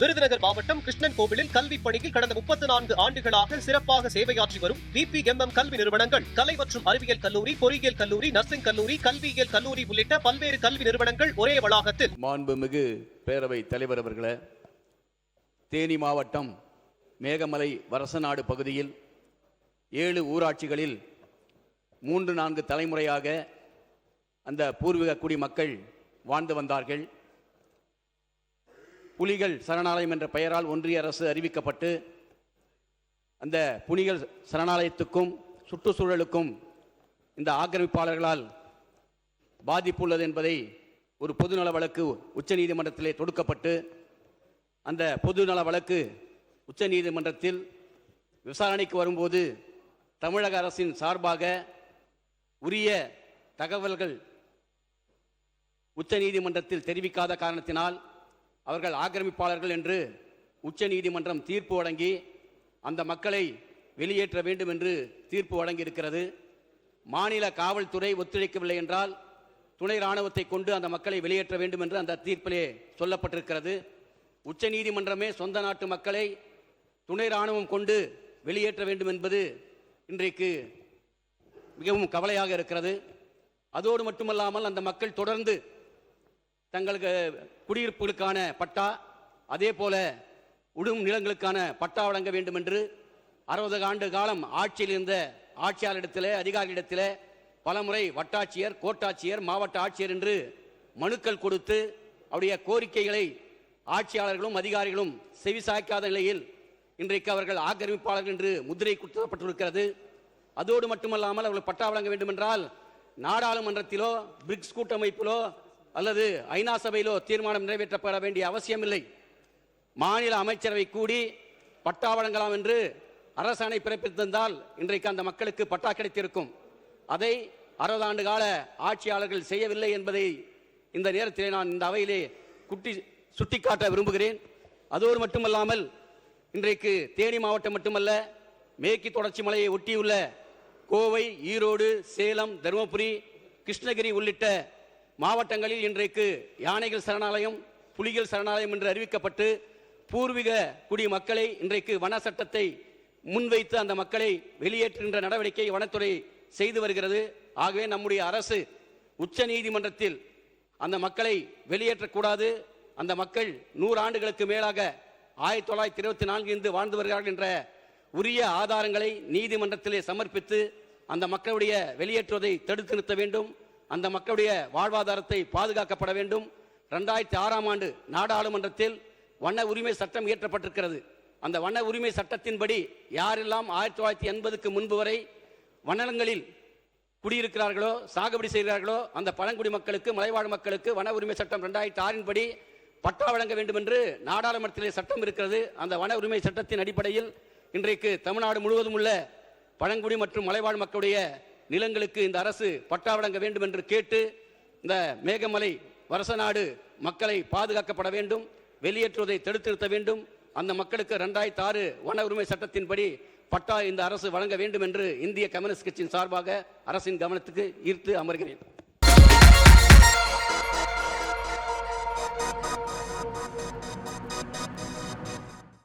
விருதுநகர் மாவட்டம் கிருஷ்ணன் கோவிலில் கல்விப் பணியில் கடந்த 34 ஆண்டுகளாக சிறப்பாக சேவையாற்றி வரும் VPMM கல்வி நிறுவனங்கள், கலை மற்றும் அறிவியல் கல்லூரி, பொறியியல் கல்லூரி, நர்சிங் கல்லூரி, கல்வியியல் கல்லூரி உள்ளிட்ட பல்வேறு கல்வி நிறுவனங்கள் ஒரே வளாகத்தில். மாண்புமிகு பேரவை தலைவர் அவர்களே, தேனி மாவட்டம் மேகமலை வரசநாடு பகுதியில் 7 ஊராட்சிகளில் 3-4 தலைமுறையாக அந்த பூர்வீக குடிமக்கள் வாழ்ந்து வந்தார்கள். புலிகள் சரணாலயம் என்ற பெயரால் ஒன்றிய அரசு அறிவிக்கப்பட்டு அந்த புலிகள் சரணாலயத்துக்கும் சுற்றுச்சூழலுக்கும் இந்த ஆக்கிரமிப்பாளர்களால் பாதிப்பு உள்ளது என்பதை ஒரு பொதுநல வழக்கு உச்சநீதிமன்றத்திலே தொடுக்கப்பட்டு அந்த பொதுநல வழக்கு உச்சநீதிமன்றத்தில் விசாரணைக்கு வரும்போது தமிழக அரசின் சார்பாக உரிய தகவல்கள் உச்சநீதிமன்றத்தில் தெரிவிக்காத காரணத்தினால் அவர்கள் ஆக்கிரமிப்பாளர்கள் என்று உச்சநீதிமன்றம் தீர்ப்பு வழங்கி அந்த மக்களை வெளியேற்ற வேண்டும் என்று தீர்ப்பு வழங்கியிருக்கிறது. மாநில காவல்துறை ஒத்துழைக்கவில்லை என்றால் துணை இராணுவத்தை கொண்டு அந்த மக்களை வெளியேற்ற வேண்டும் என்று அந்த தீர்ப்பிலே சொல்லப்பட்டிருக்கிறது. உச்சநீதிமன்றமே சொந்த நாட்டு மக்களை துணை இராணுவம் கொண்டு வெளியேற்ற வேண்டும் என்பது இன்றைக்கு மிகவும் கவலையாக இருக்கிறது. அதோடு மட்டுமல்லாமல் அந்த மக்கள் தொடர்ந்து தங்களுக்கு குடியிருப்புகளுக்கான பட்டா, அதே போல உடும் நிலங்களுக்கான பட்டா வழங்க வேண்டும் என்று 60 ஆண்டு காலம் ஆட்சியில் இருந்த ஆட்சியாளரிடத்தில், அதிகாரியிடத்தில் பலமுறை வட்டாட்சியர், கோட்டாட்சியர், மாவட்ட ஆட்சியர் என்று மனுக்கள் கொடுத்து அவருடைய கோரிக்கைகளை ஆட்சியாளர்களும் அதிகாரிகளும் செவிசாய்க்காத நிலையில் இன்றைக்கு அவர்கள் ஆக்கிரமிப்பாளர்கள் என்று முத்திரை குற்றப்பட்டிருக்கிறது. அதோடு மட்டுமல்லாமல் அவர்கள் பட்டா வழங்க வேண்டும் என்றால் நாடாளுமன்றத்திலோ பிரிக்ஸ் கூட்டமைப்பிலோ அல்லது ஐநா சபையிலோ தீர்மானம் நிறைவேற்றப்பட வேண்டிய அவசியமில்லை. மாநில அமைச்சரவை கூடி பட்டா வழங்கலாம் என்று அரசாணை பிறப்பித்திருந்தால் இன்றைக்கு அந்த மக்களுக்கு பட்டா கிடைத்திருக்கும். அதை 60 ஆண்டு கால ஆட்சியாளர்கள் செய்யவில்லை என்பதை இந்த நேரத்தில் நான் இந்த அவையிலே சுட்டிக்காட்ட விரும்புகிறேன். அதோடு மட்டுமல்லாமல் இன்றைக்கு தேனி மாவட்டம் மட்டுமல்ல, மேற்கு தொடர்ச்சி மலையை ஒட்டியுள்ள கோவை, ஈரோடு, சேலம், தருமபுரி, கிருஷ்ணகிரி உள்ளிட்ட மாவட்டங்களில் இன்றைக்கு யானைகள் சரணாலயம், புலிகள் சரணாலயம் என்று அறிவிக்கப்பட்டு பூர்வீக குடிமக்களை இன்றைக்கு வன சட்டத்தை முன்வைத்து அந்த மக்களை வெளியேற்றுகின்ற நடவடிக்கை வனத்துறை செய்து வருகிறது. ஆகவே நம்முடைய அரசு உச்ச நீதிமன்றத்தில் அந்த மக்களை வெளியேற்றக்கூடாது, அந்த மக்கள் 100 ஆண்டுகளுக்கு மேலாக 1924 வாழ்ந்து வருகிறார்கள் என்ற உரிய ஆதாரங்களை நீதிமன்றத்திலே சமர்ப்பித்து அந்த மக்களுடைய வெளியேற்றுவதை தடுத்து நிறுத்த வேண்டும். அந்த மக்களுடைய வாழ்வாதாரத்தை பாதுகாக்கப்பட வேண்டும். 2006ஆம் ஆண்டு நாடாளுமன்றத்தில் வன உரிமை சட்டம் இயற்றப்பட்டிருக்கிறது. அந்த வன உரிமை சட்டத்தின்படி யாரெல்லாம் 1980க்கு முன்பு வரை வனங்களில் குடியிருக்கிறார்களோ, சாகுபடி செய்கிறார்களோ அந்த பழங்குடி மக்களுக்கு, மலைவாழ் மக்களுக்கு வன உரிமை சட்டம் 2006 படி பட்டா வழங்க வேண்டும் என்று நாடாளுமன்றத்திலே சட்டம் இருக்கிறது. அந்த வன உரிமை சட்டத்தின் அடிப்படையில் இன்றைக்கு தமிழ்நாடு முழுவதும் உள்ள பழங்குடி மற்றும் மலைவாழ் மக்களுடைய நிலங்களுக்கு இந்த அரசு பட்டா வழங்க வேண்டும் என்று கேட்டு இந்த மேகமலை வரசநாடு மக்களை பாதுகாக்கப்பட வேண்டும், வெளியேற்றுவதை தடுத்து நிறுத்த வேண்டும். அந்த மக்களுக்கு 2006 வன உரிமை சட்டத்தின்படி பட்டா இந்த அரசு வழங்க வேண்டும் என்று இந்திய கம்யூனிஸ்ட் கட்சியின் சார்பாக அரசின் கவனத்துக்கு ஈர்த்து அமர்கிறேன்.